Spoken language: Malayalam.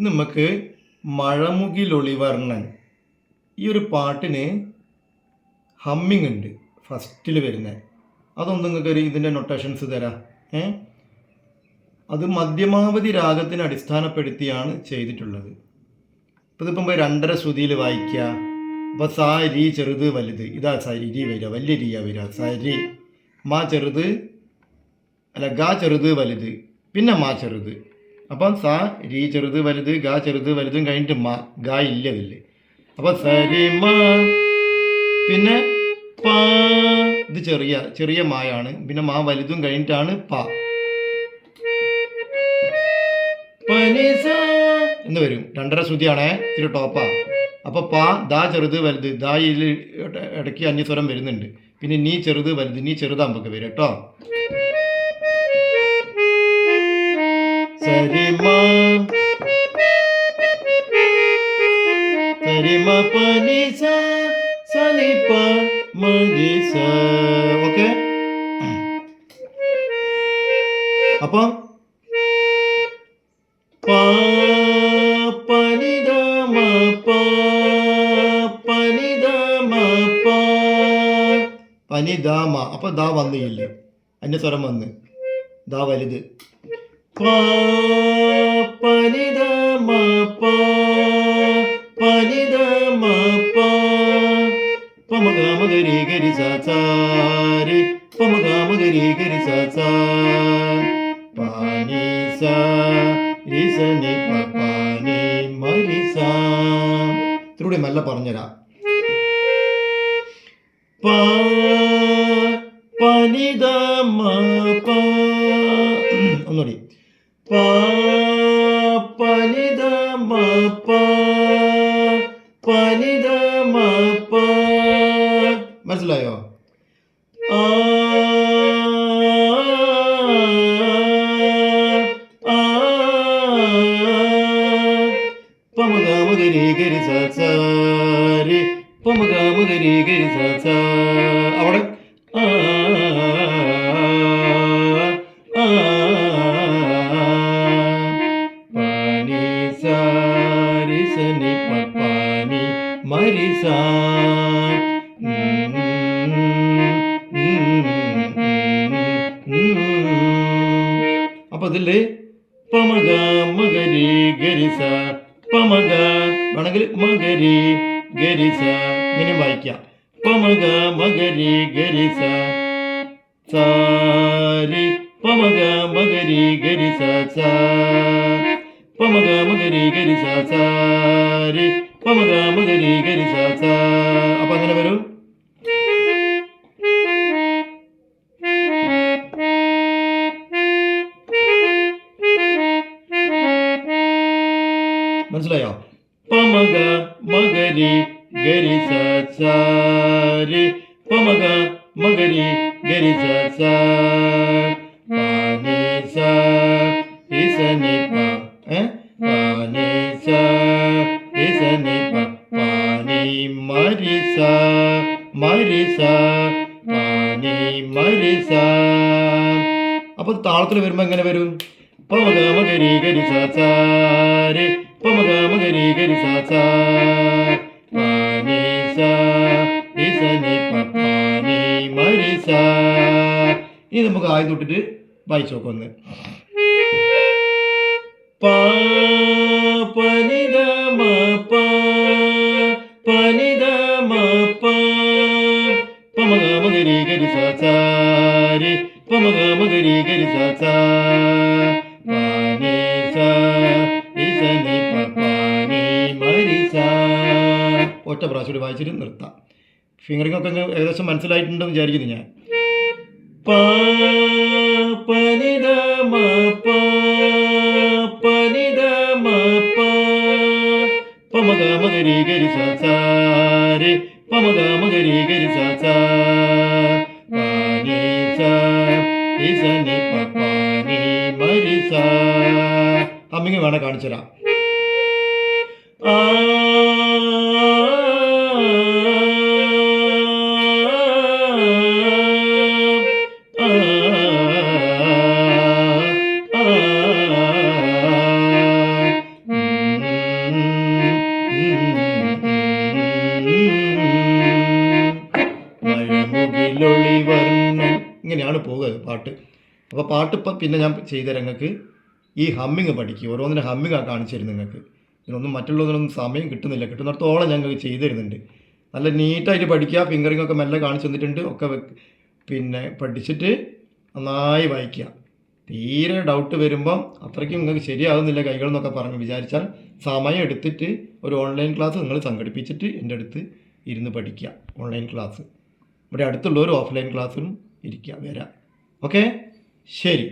നമുക്ക് മഴമുകിലൊളിവർണ്ണൻ ഈ ഒരു പാട്ടിന് ഹമ്മിങ് ഉണ്ട് ഫസ്റ്റിൽ വരുന്നത്. അതൊന്നും നിങ്ങൾക്ക് ഇതിൻ്റെ നൊട്ടേഷൻസ് തരാം. അത് മധ്യമാവധി രാഗത്തിനെ അടിസ്ഥാനപ്പെടുത്തിയാണ് ചെയ്തിട്ടുള്ളത്. ഇപ്പോൾ ഇതിപ്പം 2.5 ശ്രുതിയിൽ വായിക്കുക. അപ്പോൾ സാ രി ചെറുത് വലുത്, ഇതാ സരി രി വരിക, വലിയ രിയ വരിക. സരി മാ ചെറുത്, അല്ല ഗാ ചെറുത് വലുത്, പിന്നെ മാ ചെറുത്. അപ്പം സാ രി ചെറുത് വലുത്, ഗാ ചെറുത് വലുതും കഴിഞ്ഞിട്ട് മാ, ഗാ ഇല്ലതില്ലേ. അപ്പം സരി മാ, പിന്നെ പാ, ഇത് ചെറിയ മായാണ്. പിന്നെ മാ വലുതും കഴിഞ്ഞിട്ടാണ് പാ. പനിസ എന്ന് വരും. 2.5 ശ്രുതിയാണേ, ഇത്തിരി ടോപ്പാ. അപ്പോൾ പാ, ദാ ചെറുത് വലുത്, ദായിൽ ഇടയ്ക്ക് അന്യസ്വരം വരുന്നുണ്ട്. പിന്നെ നീ ചെറുത് വലുത്, നീ ചെറുതാകുമ്പോൾ വരും കേട്ടോ. സരിമ സരിമ പനിസ സനിപ മരിസ. ഓക്കെ. അപ്പൊ പാ പനിദ മ പാ പനിദ മ പാ പനിദ മ. അപ്പൊ ദാ വന്നില്ലേ, അന്യസ്വരം വന്ന് ദാ വലുത്. പാ പനിദ മ പാ പനിദ മ പാ പമഗ മഗരി ഗരി സ സ രി പമഗ മഗരി ഗരി സ സ പാനി സ രി സ നി പ പാനി മരി സ. ഇത്രൂടെ നല്ല പറഞ്ഞുതരാം. പാ പനിദ മ പാ, ഒന്നുകൂടി. പാ പനിദ മ പാ പനിദ മ പാ. മനസ്സിലായോ? ആ പമഗ മഗരി ഗരി സ സ രി പമഗ മഗരി ഗരി സ സ. അവിടെ പാനി സ രി സ നി പ പാനി മരി സ. അപ്പൊ ഇതില് പമഗ മഗരി ഗരി സ പമഗ വേണമെങ്കിൽ മഗരി ഗരി സ ഇങ്ങനെ വായിക്കാം. പമഗ മഗരി ഗരി സ സാരി പമഗ മഗരി ഗരി സ സ പമഗ മഗരി ഗരി സ സാരി പമഗ മഗരി ഗരി സ സ. അപ്പൊ അങ്ങനെ വരും. മനസ്സിലായോ? പമഗ മഗരി ഗരി സ സാരി പമഗ മഗരി ഗരി സ സ പാനി സ രി സ നി പ പാനി സ രി സ നി പ പാനി മരി സ മരി സ പാനി മരി സ. അപ്പൊ താളത്തിൽ വരുമ്പോ എങ്ങനെ വരും? പമഗ മഗരി ഗരി സ സാരി പമഗ മഗരി ഗരി സ സ പാനി സ രി സ നി പ പാനി മരി സ. ഇനി നമുക്ക് ആദ്യം തൊട്ടിട്ട് വായിച്ചു നോക്കൊന്ന്. പാ പനിദ മ പാ പനിദ മ പാ പമഗ മഗരി ഗരി സ സാരി പമഗ മഗരി ഗരി സ സ പാനി സ രി സ നി പ പാനി മരി സ. ഒറ്റ പ്രാവശ്യം കൂടി വായിച്ചിട്ട് നിർത്താം. ഫിംഗറിംഗ് ഒക്കെ ഏകദേശം മനസ്സിലായിട്ടുണ്ടെന്ന് വിചാരിക്കുന്നു ഞാൻ. പാ പനിദ മ പാ പനിദ മ പാ പമഗ മഗരി ഗരി സ സാരി പമഗ മഗരി ഗരി സ സ പാനി സ രി സ നി പ പാനി മരി സ. ഹമ്മിങ് വേണം കാണിച്ചു തരാം. ആ പാട്ട്. അപ്പോൾ പാട്ട് ഇപ്പം പിന്നെ ഞാൻ ചെയ്തുതരാം നിങ്ങൾക്ക്. ഈ ഹമ്മിങ് പഠിക്കുക, ഓരോന്നിനും ഹമ്മിങ് കാണിച്ചു തരും നിങ്ങൾക്ക്. ഇതിനൊന്നും മറ്റുള്ളതിനൊന്നും സമയം കിട്ടുന്നില്ല, കിട്ടുന്നിടത്തോളം ഞങ്ങൾക്ക് ചെയ്തു തരുന്നുണ്ട്. നല്ല നീറ്റായിട്ട് പഠിക്കുക, ഫിംഗറിംഗ് ഒക്കെ മെല്ലെ കാണിച്ചു തന്നിട്ടുണ്ട്. ഒക്കെ പിന്നെ പഠിച്ചിട്ട് നന്നായി വായിക്കുക. തീരെ ഡൗട്ട് വരുമ്പം അത്രയ്ക്കും നിങ്ങൾക്ക് ശരിയാകുന്നില്ല കൈകൾ എന്നൊക്കെ പറഞ്ഞ് വിചാരിച്ചാൽ സമയം എടുത്തിട്ട് ഒരു ഓൺലൈൻ ക്ലാസ് നിങ്ങൾ സംഘടിപ്പിച്ചിട്ട് എൻ്റെ അടുത്ത് ഇരുന്ന് പഠിക്കുക. ഓൺലൈൻ ക്ലാസ് ഇവിടെ അടുത്തുള്ള ഒരു ഓഫ്ലൈൻ ക്ലാസ്സിലും ഇരിക്കുക, വരാം. ഓക്കെ, ശരി.